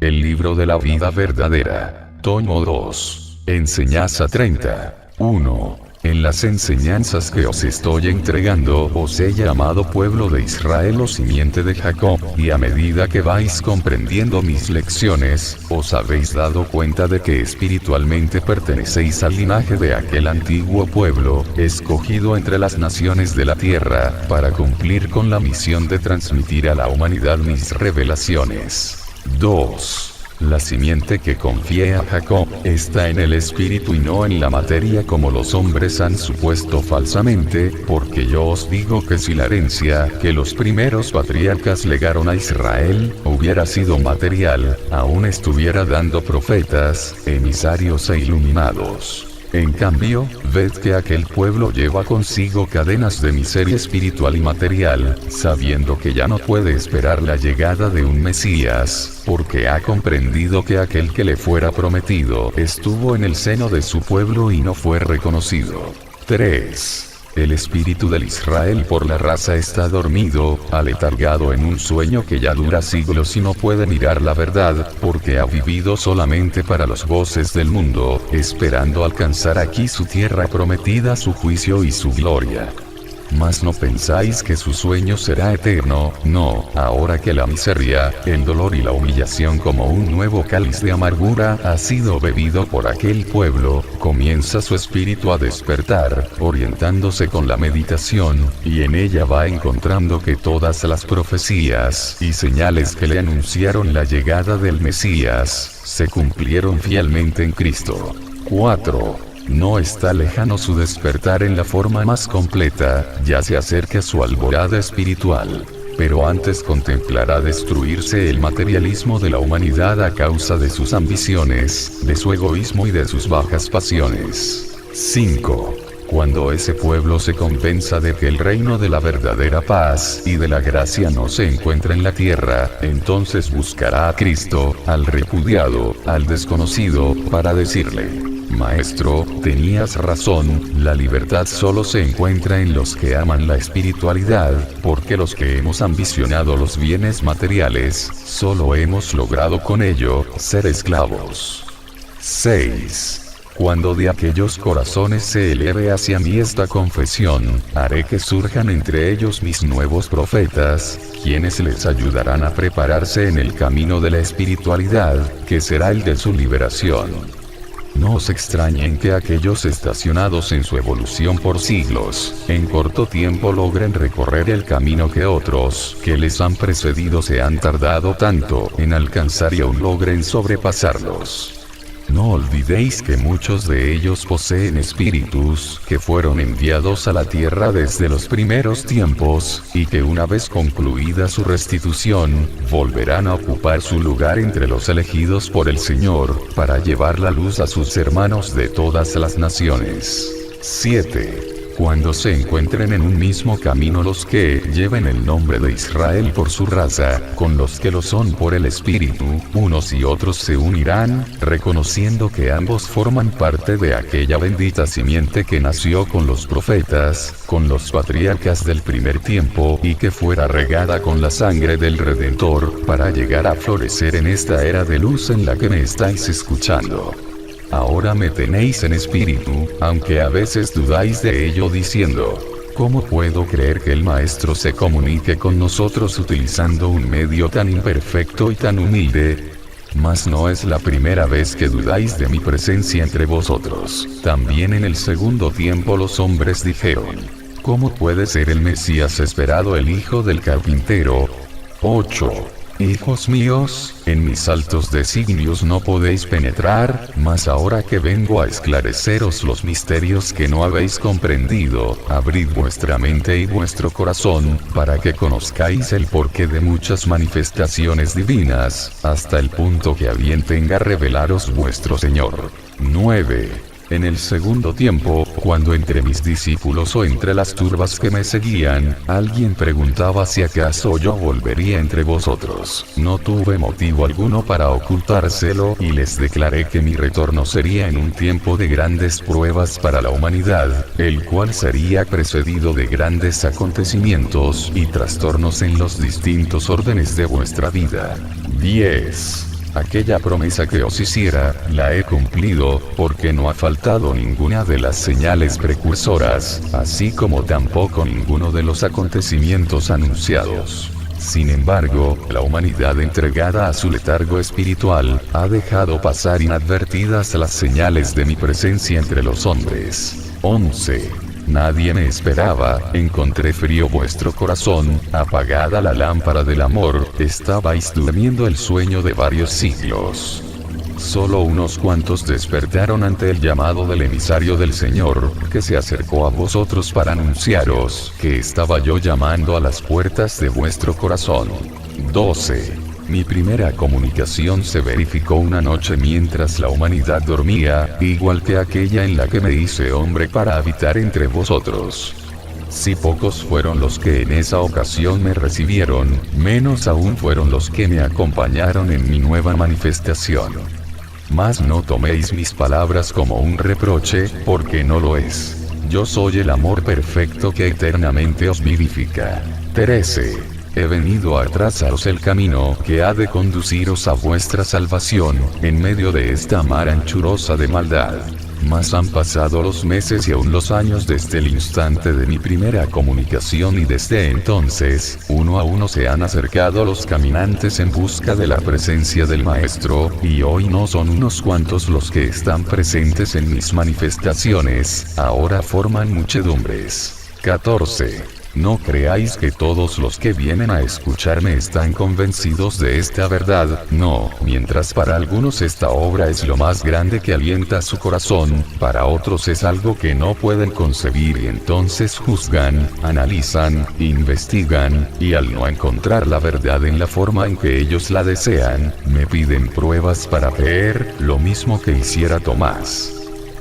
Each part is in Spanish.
El libro de la vida verdadera. Tomo 2. Enseñanza 30. 1. En las enseñanzas que os estoy entregando, os he llamado pueblo de Israel o simiente de Jacob, y a medida que vais comprendiendo mis lecciones, os habéis dado cuenta de que espiritualmente pertenecéis al linaje de aquel antiguo pueblo, escogido entre las naciones de la tierra, para cumplir con la misión de transmitir a la humanidad mis revelaciones. 2. La simiente que confié a Jacob está en el espíritu y no en la materia como los hombres han supuesto falsamente, porque yo os digo que si la herencia que los primeros patriarcas legaron a Israel hubiera sido material, aún estuviera dando profetas, emisarios e iluminados. En cambio, ved que aquel pueblo lleva consigo cadenas de miseria espiritual y material, sabiendo que ya no puede esperar la llegada de un Mesías, porque ha comprendido que aquel que le fuera prometido estuvo en el seno de su pueblo y no fue reconocido. 3. El espíritu del Israel por la raza está dormido, aletargado en un sueño que ya dura siglos y no puede mirar la verdad, porque ha vivido solamente para los goces del mundo, esperando alcanzar aquí su tierra prometida, su juicio y su gloria. Mas no pensáis que su sueño será eterno, no, ahora que la miseria, el dolor y la humillación como un nuevo cáliz de amargura ha sido bebido por aquel pueblo, comienza su espíritu a despertar, orientándose con la meditación, y en ella va encontrando que todas las profecías y señales que le anunciaron la llegada del Mesías, se cumplieron fielmente en Cristo. 4. No está lejano su despertar en la forma más completa, ya se acerca su alborada espiritual. Pero antes contemplará destruirse el materialismo de la humanidad a causa de sus ambiciones, de su egoísmo y de sus bajas pasiones. 5. Cuando ese pueblo se convenza de que el reino de la verdadera paz y de la gracia no se encuentra en la tierra, entonces buscará a Cristo, al repudiado, al desconocido, para decirle: Maestro, tenías razón, la libertad solo se encuentra en los que aman la espiritualidad, porque los que hemos ambicionado los bienes materiales, solo hemos logrado con ello ser esclavos. 6. Cuando de aquellos corazones se eleve hacia mí esta confesión, haré que surjan entre ellos mis nuevos profetas, quienes les ayudarán a prepararse en el camino de la espiritualidad, que será el de su liberación. No os extrañen que aquellos estacionados en su evolución por siglos, en corto tiempo logren recorrer el camino que otros, que les han precedido, se han tardado tanto en alcanzar y aún logren sobrepasarlos. No olvidéis que muchos de ellos poseen espíritus que fueron enviados a la tierra desde los primeros tiempos, y que una vez concluida su restitución, volverán a ocupar su lugar entre los elegidos por el Señor, para llevar la luz a sus hermanos de todas las naciones. 7. Cuando se encuentren en un mismo camino los que lleven el nombre de Israel por su raza, con los que lo son por el Espíritu, unos y otros se unirán, reconociendo que ambos forman parte de aquella bendita simiente que nació con los profetas, con los patriarcas del primer tiempo, y que fuera regada con la sangre del Redentor, para llegar a florecer en esta era de luz en la que me estáis escuchando. Ahora me tenéis en espíritu, aunque a veces dudáis de ello diciendo: ¿cómo puedo creer que el Maestro se comunique con nosotros utilizando un medio tan imperfecto y tan humilde? Mas no es la primera vez que dudáis de mi presencia entre vosotros. También en el segundo tiempo los hombres dijeron: ¿cómo puede ser el Mesías esperado el hijo del carpintero? 8. Hijos míos, en mis altos designios no podéis penetrar, mas ahora que vengo a esclareceros los misterios que no habéis comprendido, abrid vuestra mente y vuestro corazón, para que conozcáis el porqué de muchas manifestaciones divinas, hasta el punto que a bien tenga revelaros vuestro Señor. 9. En el segundo tiempo, cuando entre mis discípulos o entre las turbas que me seguían, alguien preguntaba si acaso yo volvería entre vosotros, no tuve motivo alguno para ocultárselo y les declaré que mi retorno sería en un tiempo de grandes pruebas para la humanidad, el cual sería precedido de grandes acontecimientos y trastornos en los distintos órdenes de vuestra vida. 10. Aquella promesa que os hiciera, la he cumplido, porque no ha faltado ninguna de las señales precursoras, así como tampoco ninguno de los acontecimientos anunciados. Sin embargo, la humanidad entregada a su letargo espiritual, ha dejado pasar inadvertidas las señales de mi presencia entre los hombres. 11. Nadie me esperaba, encontré frío vuestro corazón, apagada la lámpara del amor, estabais durmiendo el sueño de varios siglos. Solo unos cuantos despertaron ante el llamado del emisario del Señor, que se acercó a vosotros para anunciaros, que estaba yo llamando a las puertas de vuestro corazón. 12. Mi primera comunicación se verificó una noche mientras la humanidad dormía, igual que aquella en la que me hice hombre para habitar entre vosotros. Si pocos fueron los que en esa ocasión me recibieron, menos aún fueron los que me acompañaron en mi nueva manifestación. Mas no toméis mis palabras como un reproche, porque no lo es. Yo soy el amor perfecto que eternamente os vivifica. 13. He venido a trazaros el camino que ha de conduciros a vuestra salvación, en medio de esta mar anchurosa de maldad. Mas han pasado los meses y aún los años desde el instante de mi primera comunicación y desde entonces, uno a uno se han acercado los caminantes en busca de la presencia del Maestro, y hoy no son unos cuantos los que están presentes en mis manifestaciones, ahora forman muchedumbres. 14. No creáis que todos los que vienen a escucharme están convencidos de esta verdad, no, mientras para algunos esta obra es lo más grande que alienta su corazón, para otros es algo que no pueden concebir y entonces juzgan, analizan, investigan, y al no encontrar la verdad en la forma en que ellos la desean, me piden pruebas para creer, lo mismo que hiciera Tomás.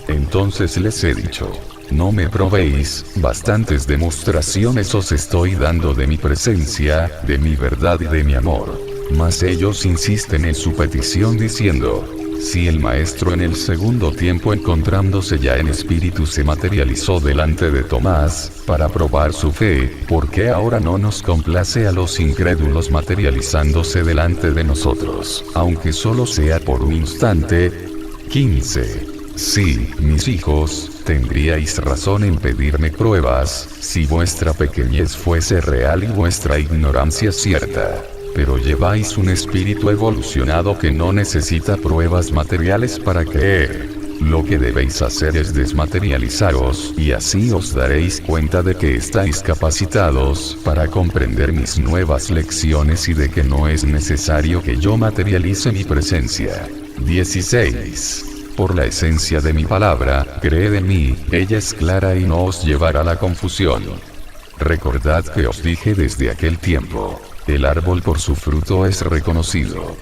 Entonces les he dicho: no me probéis, bastantes demostraciones os estoy dando de mi presencia, de mi verdad y de mi amor. Mas ellos insisten en su petición diciendo: si el Maestro en el segundo tiempo encontrándose ya en espíritu se materializó delante de Tomás, para probar su fe, ¿por qué ahora no nos complace a los incrédulos materializándose delante de nosotros, aunque solo sea por un instante? 15. Sí, mis hijos, tendríais razón en pedirme pruebas, si vuestra pequeñez fuese real y vuestra ignorancia cierta. Pero lleváis un espíritu evolucionado que no necesita pruebas materiales para creer. Lo que debéis hacer es desmaterializaros, y así os daréis cuenta de que estáis capacitados para comprender mis nuevas lecciones y de que no es necesario que yo materialice mi presencia. 16. Por la esencia de mi palabra, creed en mí, ella es clara y no os llevará a la confusión. Recordad que os dije desde aquel tiempo: el árbol por su fruto es reconocido.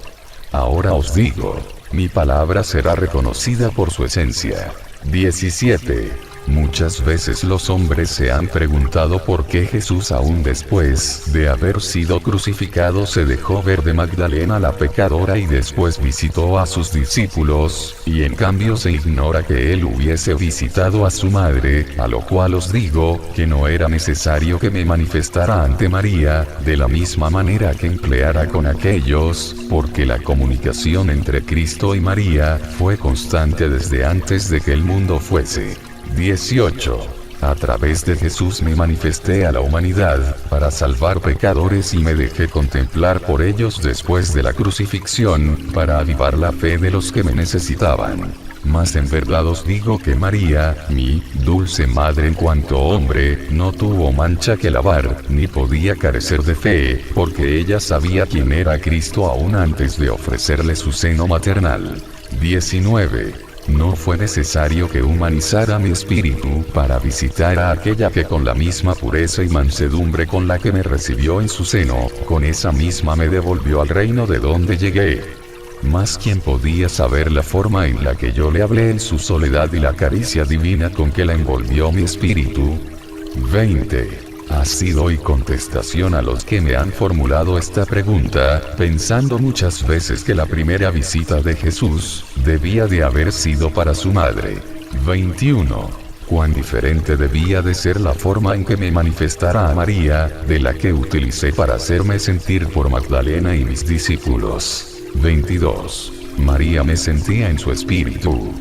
Ahora os digo: mi palabra será reconocida por su esencia. 17. Muchas veces los hombres se han preguntado por qué Jesús, aún después de haber sido crucificado, se dejó ver de Magdalena la pecadora y después visitó a sus discípulos, y en cambio se ignora que él hubiese visitado a su madre, a lo cual os digo, que no era necesario que me manifestara ante María, de la misma manera que empleara con aquellos, porque la comunicación entre Cristo y María fue constante desde antes de que el mundo fuese. 18. A través de Jesús me manifesté a la humanidad, para salvar pecadores y me dejé contemplar por ellos después de la crucifixión, para avivar la fe de los que me necesitaban. Mas en verdad os digo que María, mi dulce madre en cuanto hombre, no tuvo mancha que lavar, ni podía carecer de fe, porque ella sabía quién era Cristo aún antes de ofrecerle su seno maternal. 19. No fue necesario que humanizara mi espíritu para visitar a aquella que con la misma pureza y mansedumbre con la que me recibió en su seno, con esa misma me devolvió al reino de donde llegué. Mas ¿quién podía saber la forma en la que yo le hablé en su soledad y la caricia divina con que la envolvió mi espíritu? 20. Así doy contestación a los que me han formulado esta pregunta, pensando muchas veces que la primera visita de Jesús debía de haber sido para su madre. 21. Cuán diferente debía de ser la forma en que me manifestara a María, de la que utilicé para hacerme sentir por Magdalena y mis discípulos. 22. María me sentía en su espíritu.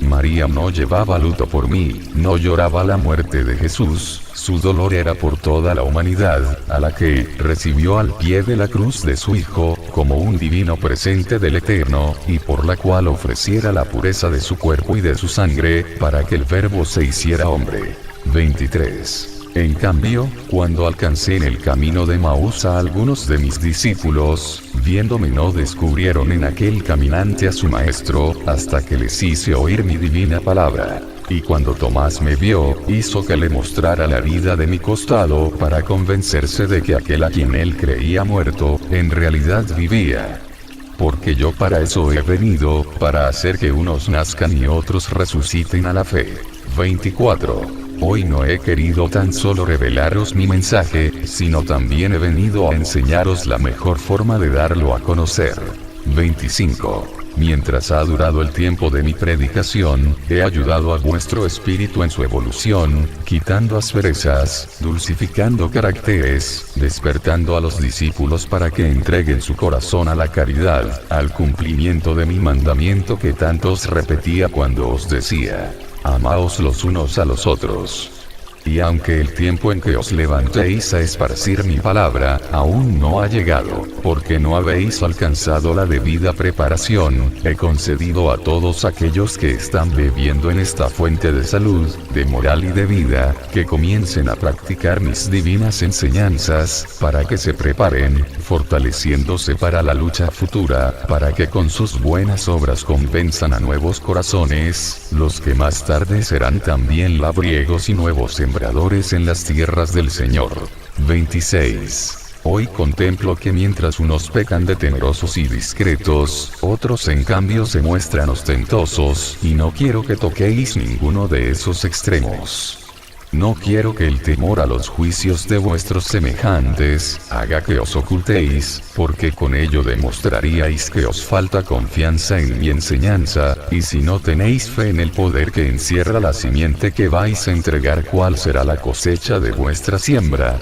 María no llevaba luto por mí, no lloraba la muerte de Jesús, su dolor era por toda la humanidad, a la que recibió al pie de la cruz de su Hijo, como un divino presente del Eterno, y por la cual ofreciera la pureza de su cuerpo y de su sangre, para que el Verbo se hiciera hombre. 23. En cambio, cuando alcancé en el camino de Maús a algunos de mis discípulos, viéndome no descubrieron en aquel caminante a su maestro, hasta que les hice oír mi divina palabra. Y cuando Tomás me vio, hizo que le mostrara la herida de mi costado, para convencerse de que aquel a quien él creía muerto, en realidad vivía. Porque yo para eso he venido, para hacer que unos nazcan y otros resuciten a la fe. 24. Hoy no he querido tan solo revelaros mi mensaje, sino también he venido a enseñaros la mejor forma de darlo a conocer. 25. Mientras ha durado el tiempo de mi predicación, he ayudado a vuestro espíritu en su evolución, quitando asperezas, dulcificando caracteres, despertando a los discípulos para que entreguen su corazón a la caridad, al cumplimiento de mi mandamiento que tanto os repetía cuando os decía: amaos los unos a los otros. Y aunque el tiempo en que os levantéis a esparcir mi palabra, aún no ha llegado, porque no habéis alcanzado la debida preparación, he concedido a todos aquellos que están bebiendo en esta fuente de salud, de moral y de vida, que comiencen a practicar mis divinas enseñanzas, para que se preparen, fortaleciéndose para la lucha futura, para que con sus buenas obras convenzan a nuevos corazones, los que más tarde serán también labriegos y nuevos sembradores en las tierras del Señor. 26. Hoy contemplo que mientras unos pecan de temerosos y discretos, otros en cambio se muestran ostentosos, y no quiero que toquéis ninguno de esos extremos. No quiero que el temor a los juicios de vuestros semejantes haga que os ocultéis, porque con ello demostraríais que os falta confianza en mi enseñanza, y si no tenéis fe en el poder que encierra la simiente que vais a entregar, ¿cuál será la cosecha de vuestra siembra?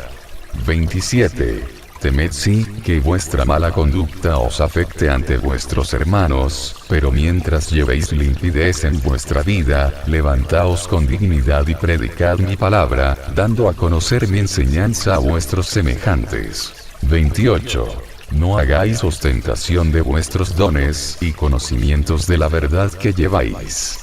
27. Temed sí, que vuestra mala conducta os afecte ante vuestros hermanos, pero mientras llevéis limpidez en vuestra vida, levantaos con dignidad y predicad mi palabra, dando a conocer mi enseñanza a vuestros semejantes. 28. No hagáis ostentación de vuestros dones y conocimientos de la verdad que lleváis.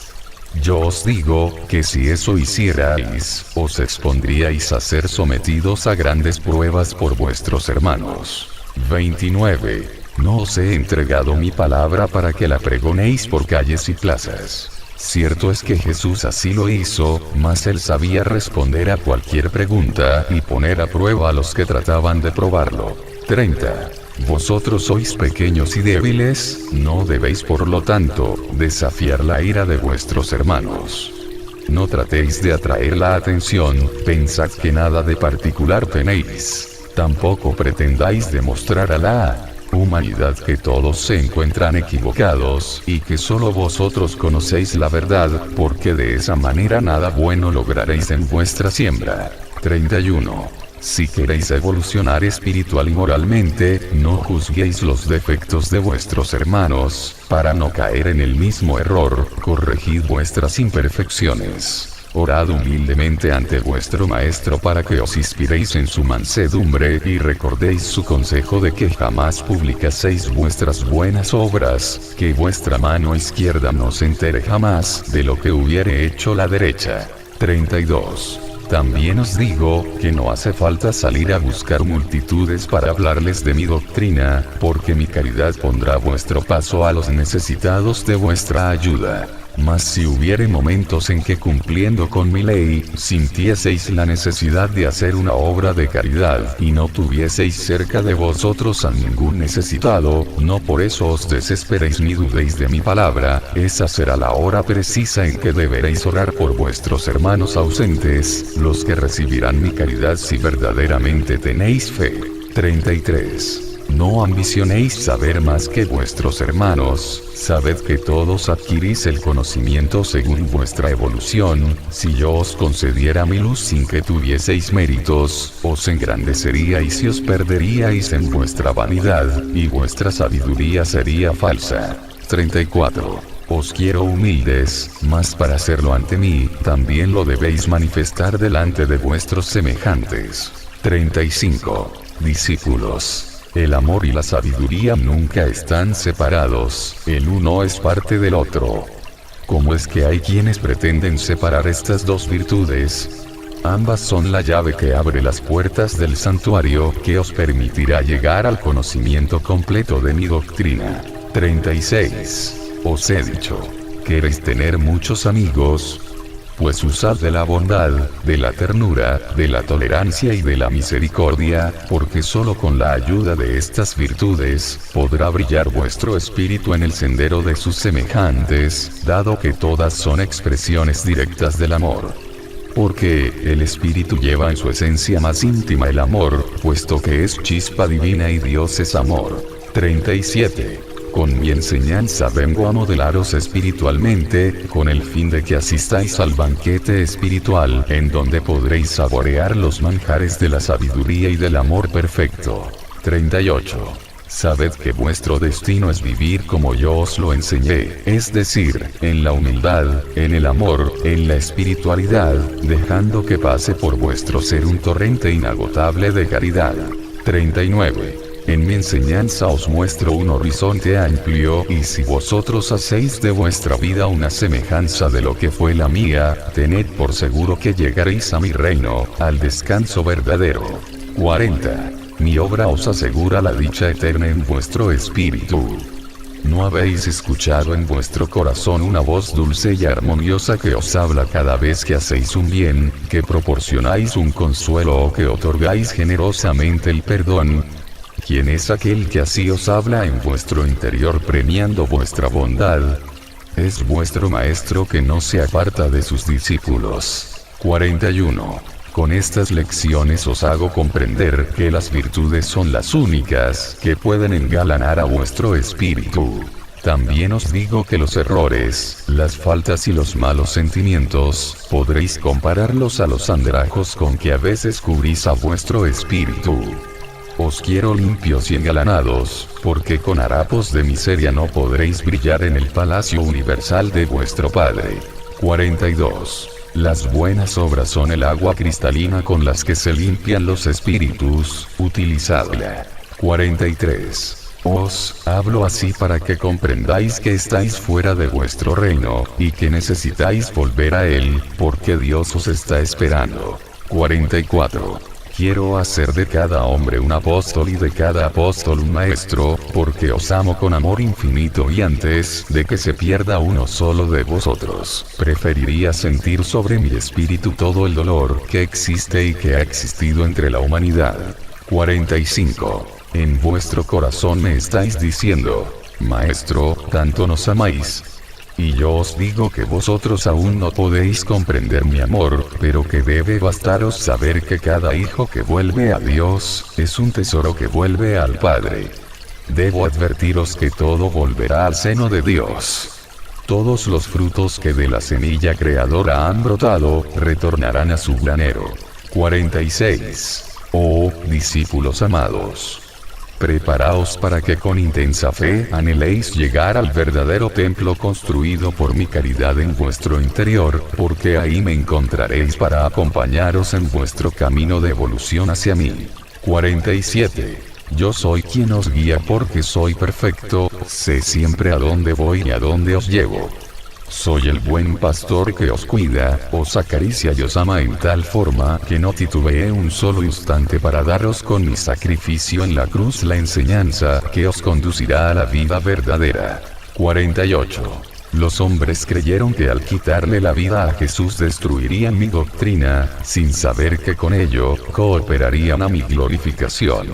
Yo os digo, que si eso hicierais, os expondríais a ser sometidos a grandes pruebas por vuestros hermanos. 29. No os he entregado mi palabra para que la pregonéis por calles y plazas. Cierto es que Jesús así lo hizo, mas él sabía responder a cualquier pregunta y poner a prueba a los que trataban de probarlo. 30. Vosotros sois pequeños y débiles, no debéis por lo tanto, desafiar la ira de vuestros hermanos. No tratéis de atraer la atención, pensad que nada de particular tenéis. Tampoco pretendáis demostrar a la humanidad que todos se encuentran equivocados, y que solo vosotros conocéis la verdad, porque de esa manera nada bueno lograréis en vuestra siembra. 31. Si queréis evolucionar espiritual y moralmente, no juzguéis los defectos de vuestros hermanos, para no caer en el mismo error, corregid vuestras imperfecciones. Orad humildemente ante vuestro Maestro para que os inspiréis en su mansedumbre y recordéis su consejo de que jamás publicaseis vuestras buenas obras, que vuestra mano izquierda no se entere jamás de lo que hubiere hecho la derecha. 32. También os digo, que no hace falta salir a buscar multitudes para hablarles de mi doctrina, porque mi caridad pondrá vuestro paso a los necesitados de vuestra ayuda. Mas si hubiere momentos en que cumpliendo con mi ley, sintieseis la necesidad de hacer una obra de caridad, y no tuvieseis cerca de vosotros a ningún necesitado, no por eso os desesperéis ni dudéis de mi palabra, esa será la hora precisa en que deberéis orar por vuestros hermanos ausentes, los que recibirán mi caridad si verdaderamente tenéis fe. 33. No ambicionéis saber más que vuestros hermanos, sabed que todos adquirís el conocimiento según vuestra evolución. Si yo os concediera mi luz sin que tuvieseis méritos, os engrandeceríais y os perderíais en vuestra vanidad, y vuestra sabiduría sería falsa. 34. Os quiero humildes, mas para hacerlo ante mí, también lo debéis manifestar delante de vuestros semejantes. 35. Discípulos. El amor y la sabiduría nunca están separados, el uno es parte del otro. ¿Cómo es que hay quienes pretenden separar estas dos virtudes? Ambas son la llave que abre las puertas del santuario, que os permitirá llegar al conocimiento completo de mi doctrina. 36. Os he dicho, ¿queréis tener muchos amigos? Pues usad de la bondad, de la ternura, de la tolerancia y de la misericordia, porque solo con la ayuda de estas virtudes, podrá brillar vuestro espíritu en el sendero de sus semejantes, dado que todas son expresiones directas del amor. Porque el espíritu lleva en su esencia más íntima el amor, puesto que es chispa divina y Dios es amor. 37. Con mi enseñanza vengo a modelaros espiritualmente, con el fin de que asistáis al banquete espiritual, en donde podréis saborear los manjares de la sabiduría y del amor perfecto. 38. Sabed que vuestro destino es vivir como yo os lo enseñé, es decir, en la humildad, en el amor, en la espiritualidad, dejando que pase por vuestro ser un torrente inagotable de caridad. 39. En mi enseñanza os muestro un horizonte amplio, y si vosotros hacéis de vuestra vida una semejanza de lo que fue la mía, tened por seguro que llegaréis a mi reino, al descanso verdadero. 40. Mi obra os asegura la dicha eterna en vuestro espíritu. ¿No habéis escuchado en vuestro corazón una voz dulce y armoniosa que os habla cada vez que hacéis un bien, que proporcionáis un consuelo o que otorgáis generosamente el perdón? ¿Quién es aquel que así os habla en vuestro interior premiando vuestra bondad? Es vuestro maestro que no se aparta de sus discípulos. 41. Con estas lecciones os hago comprender que las virtudes son las únicas que pueden engalanar a vuestro espíritu. También os digo que los errores, las faltas y los malos sentimientos, podréis compararlos a los andrajos con que a veces cubrís a vuestro espíritu. Os quiero limpios y engalanados, porque con harapos de miseria no podréis brillar en el palacio universal de vuestro Padre. 42. Las buenas obras son el agua cristalina con las que se limpian los espíritus, utilizadla. 43. Os hablo así para que comprendáis que estáis fuera de vuestro reino, y que necesitáis volver a él, porque Dios os está esperando. 44. Quiero hacer de cada hombre un apóstol y de cada apóstol un maestro, porque os amo con amor infinito y antes de que se pierda uno solo de vosotros, preferiría sentir sobre mi espíritu todo el dolor que existe y que ha existido entre la humanidad. 45. En vuestro corazón me estáis diciendo, Maestro, tanto nos amáis. Y yo os digo que vosotros aún no podéis comprender mi amor, pero que debe bastaros saber que cada hijo que vuelve a Dios, es un tesoro que vuelve al Padre. Debo advertiros que todo volverá al seno de Dios. Todos los frutos que de la semilla creadora han brotado, retornarán a su granero. 46. Oh, discípulos amados. Preparaos para que con intensa fe anheléis llegar al verdadero templo construido por mi caridad en vuestro interior, porque ahí me encontraréis para acompañaros en vuestro camino de evolución hacia mí. 47. Yo soy quien os guía porque soy perfecto, sé siempre a dónde voy y a dónde os llevo. Soy el buen pastor que os cuida, os acaricia y os ama en tal forma que no titubeé un solo instante para daros con mi sacrificio en la cruz la enseñanza que os conducirá a la vida verdadera. 48. Los hombres creyeron que al quitarle la vida a Jesús destruirían mi doctrina, sin saber que con ello cooperarían a mi glorificación.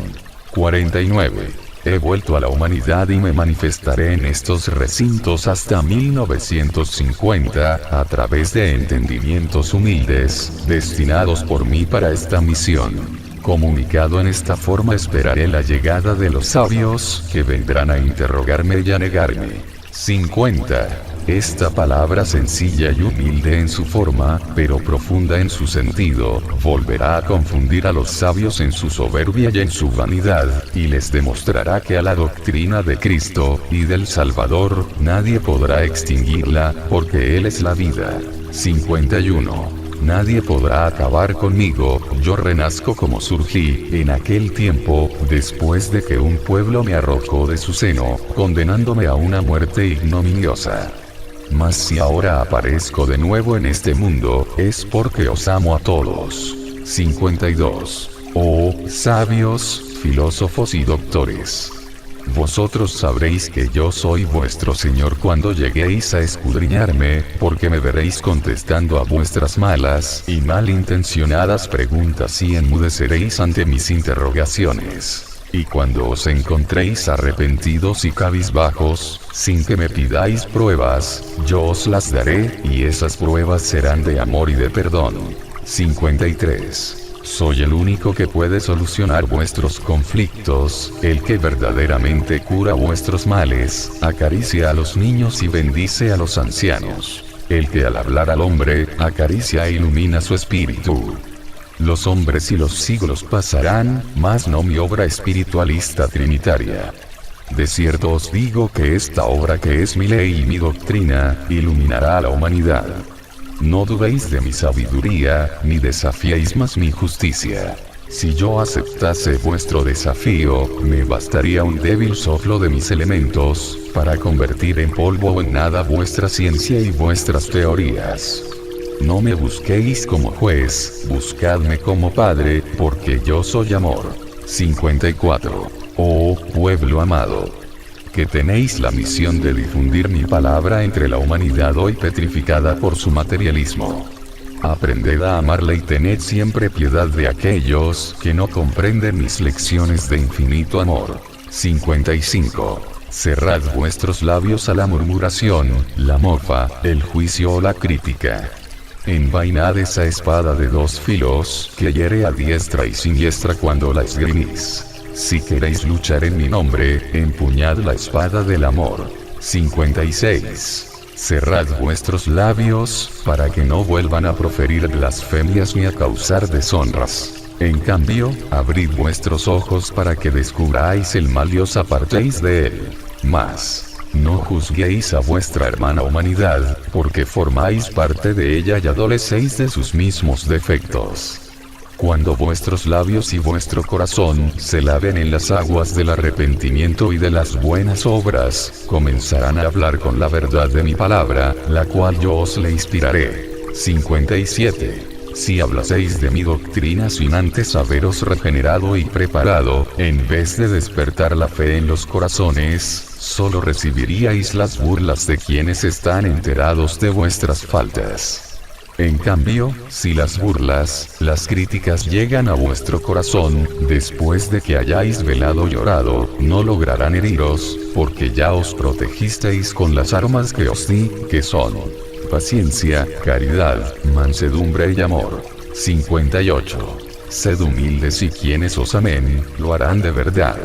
49. He vuelto a la humanidad y me manifestaré en estos recintos hasta 1950, a través de entendimientos humildes, destinados por mí para esta misión. Comunicado en esta forma, esperaré la llegada de los sabios, que vendrán a interrogarme y a negarme. 50. Esta palabra sencilla y humilde en su forma, pero profunda en su sentido, volverá a confundir a los sabios en su soberbia y en su vanidad, y les demostrará que a la doctrina de Cristo, y del Salvador, nadie podrá extinguirla, porque Él es la vida. 51. Nadie podrá acabar conmigo, yo renazco como surgí, en aquel tiempo, después de que un pueblo me arrojó de su seno, condenándome a una muerte ignominiosa. Mas si ahora aparezco de nuevo en este mundo, es porque os amo a todos. 52. Oh, sabios, filósofos y doctores. Vosotros sabréis que yo soy vuestro Señor cuando lleguéis a escudriñarme, porque me veréis contestando a vuestras malas y malintencionadas preguntas y enmudeceréis ante mis interrogaciones. Y cuando os encontréis arrepentidos y cabizbajos, sin que me pidáis pruebas, yo os las daré, y esas pruebas serán de amor y de perdón. 53. Soy el único que puede solucionar vuestros conflictos, el que verdaderamente cura vuestros males, acaricia a los niños y bendice a los ancianos. El que al hablar al hombre, acaricia e ilumina su espíritu. Los hombres y los siglos pasarán, mas no mi obra espiritualista trinitaria. De cierto os digo que esta obra, que es mi ley y mi doctrina, iluminará a la humanidad. No dudéis de mi sabiduría, ni desafiéis más mi justicia. Si yo aceptase vuestro desafío, me bastaría un débil soplo de mis elementos, para convertir en polvo o en nada vuestra ciencia y vuestras teorías. No me busquéis como juez, buscadme como padre, porque yo soy amor. 54. Oh, pueblo amado, que tenéis la misión de difundir mi palabra entre la humanidad hoy petrificada por su materialismo. Aprended a amarla y tened siempre piedad de aquellos que no comprenden mis lecciones de infinito amor. 55. Cerrad vuestros labios a la murmuración, la mofa, el juicio o la crítica. Envainad esa espada de dos filos, que hiere a diestra y siniestra cuando la esgrimís. Si queréis luchar en mi nombre, empuñad la espada del amor. 56. Cerrad vuestros labios, para que no vuelvan a proferir blasfemias ni a causar deshonras. En cambio, abrid vuestros ojos para que descubráis el mal y os apartéis de él. Mas no juzguéis a vuestra hermana humanidad, porque formáis parte de ella y adolecéis de sus mismos defectos. Cuando vuestros labios y vuestro corazón se laven en las aguas del arrepentimiento y de las buenas obras, comenzarán a hablar con la verdad de mi palabra, la cual yo os le inspiraré. 57. Si hablaseis de mi doctrina sin antes haberos regenerado y preparado, en vez de despertar la fe en los corazones, solo recibiríais las burlas de quienes están enterados de vuestras faltas. En cambio, si las burlas, las críticas llegan a vuestro corazón, después de que hayáis velado y llorado, no lograrán heriros, porque ya os protegisteis con las armas que os di, que son paciencia, caridad, mansedumbre y amor. 58. Sed humildes y quienes os amen, lo harán de verdad.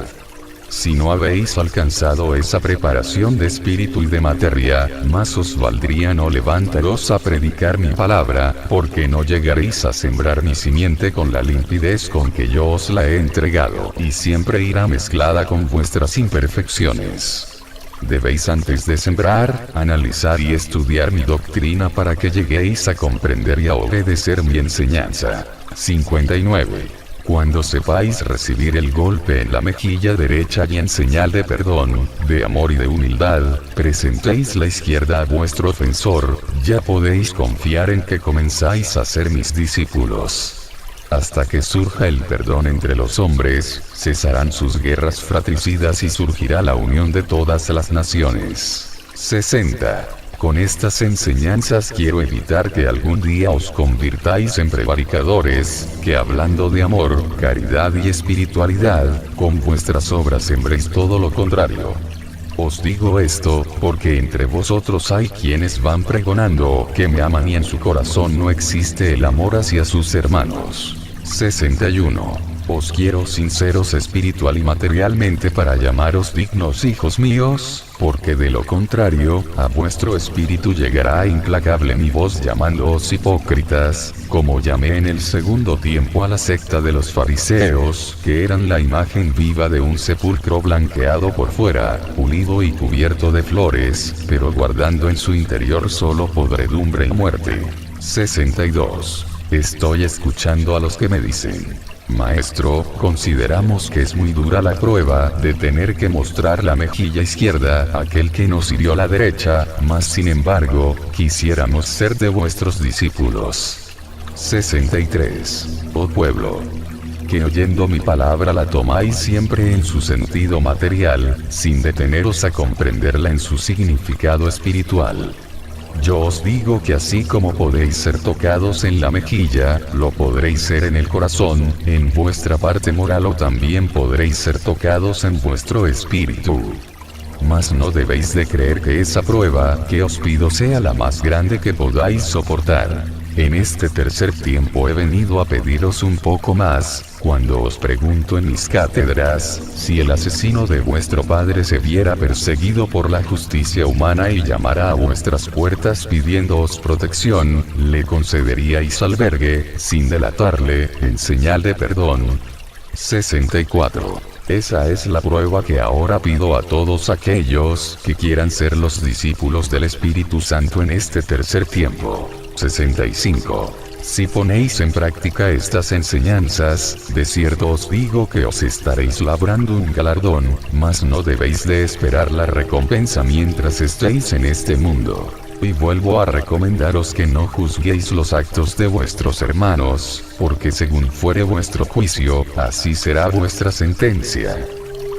Si no habéis alcanzado esa preparación de espíritu y de materia, más os valdría no levantaros a predicar mi palabra, porque no llegaréis a sembrar mi simiente con la limpidez con que yo os la he entregado, y siempre irá mezclada con vuestras imperfecciones. Debéis antes de sembrar, analizar y estudiar mi doctrina para que lleguéis a comprender y a obedecer mi enseñanza. 59. Cuando sepáis recibir el golpe en la mejilla derecha y en señal de perdón, de amor y de humildad, presentéis la izquierda a vuestro ofensor, ya podéis confiar en que comenzáis a ser mis discípulos. Hasta que surja el perdón entre los hombres, cesarán sus guerras fratricidas y surgirá la unión de todas las naciones. 60. Con estas enseñanzas quiero evitar que algún día os convirtáis en prevaricadores, que hablando de amor, caridad y espiritualidad, con vuestras obras sembréis todo lo contrario. Os digo esto, porque entre vosotros hay quienes van pregonando que me aman y en su corazón no existe el amor hacia sus hermanos. 61. Os quiero sinceros espiritual y materialmente para llamaros dignos hijos míos, porque de lo contrario, a vuestro espíritu llegará implacable mi voz llamándoos hipócritas, como llamé en el segundo tiempo a la secta de los fariseos, que eran la imagen viva de un sepulcro blanqueado por fuera, pulido y cubierto de flores, pero guardando en su interior solo podredumbre y muerte. 62. Estoy escuchando a los que me dicen: Maestro, consideramos que es muy dura la prueba de tener que mostrar la mejilla izquierda a aquel que nos hirió la derecha, mas sin embargo, quisiéramos ser de vuestros discípulos. 63. Oh pueblo, que oyendo mi palabra la tomáis siempre en su sentido material, sin deteneros a comprenderla en su significado espiritual. Yo os digo que así como podéis ser tocados en la mejilla, lo podréis ser en el corazón, en vuestra parte moral o también podréis ser tocados en vuestro espíritu. Mas no debéis de creer que esa prueba que os pido sea la más grande que podáis soportar. En este tercer tiempo he venido a pediros un poco más, cuando os pregunto en mis cátedras, si el asesino de vuestro padre se viera perseguido por la justicia humana y llamara a vuestras puertas pidiéndoos protección, ¿le concederíais albergue, sin delatarle, en señal de perdón? 64. Esa es la prueba que ahora pido a todos aquellos que quieran ser los discípulos del Espíritu Santo en este tercer tiempo. 65. Si ponéis en práctica estas enseñanzas, de cierto os digo que os estaréis labrando un galardón, mas no debéis de esperar la recompensa mientras estéis en este mundo. Y vuelvo a recomendaros que no juzguéis los actos de vuestros hermanos, porque según fuere vuestro juicio, así será vuestra sentencia.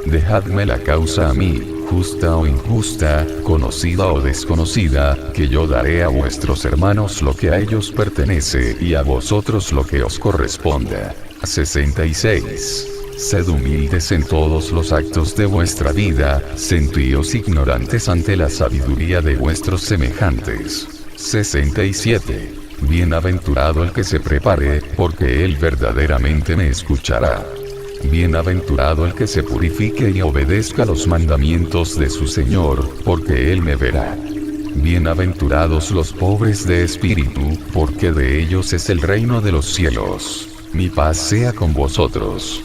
Dejadme la causa a mí, justa o injusta, conocida o desconocida, que yo daré a vuestros hermanos lo que a ellos pertenece y a vosotros lo que os corresponda. 66. Sed humildes en todos los actos de vuestra vida, sentíos ignorantes ante la sabiduría de vuestros semejantes. 67. Bienaventurado el que se prepare, porque él verdaderamente me escuchará. Bienaventurado el que se purifique y obedezca los mandamientos de su Señor, porque él me verá. Bienaventurados los pobres de espíritu, porque de ellos es el reino de los cielos. Mi paz sea con vosotros.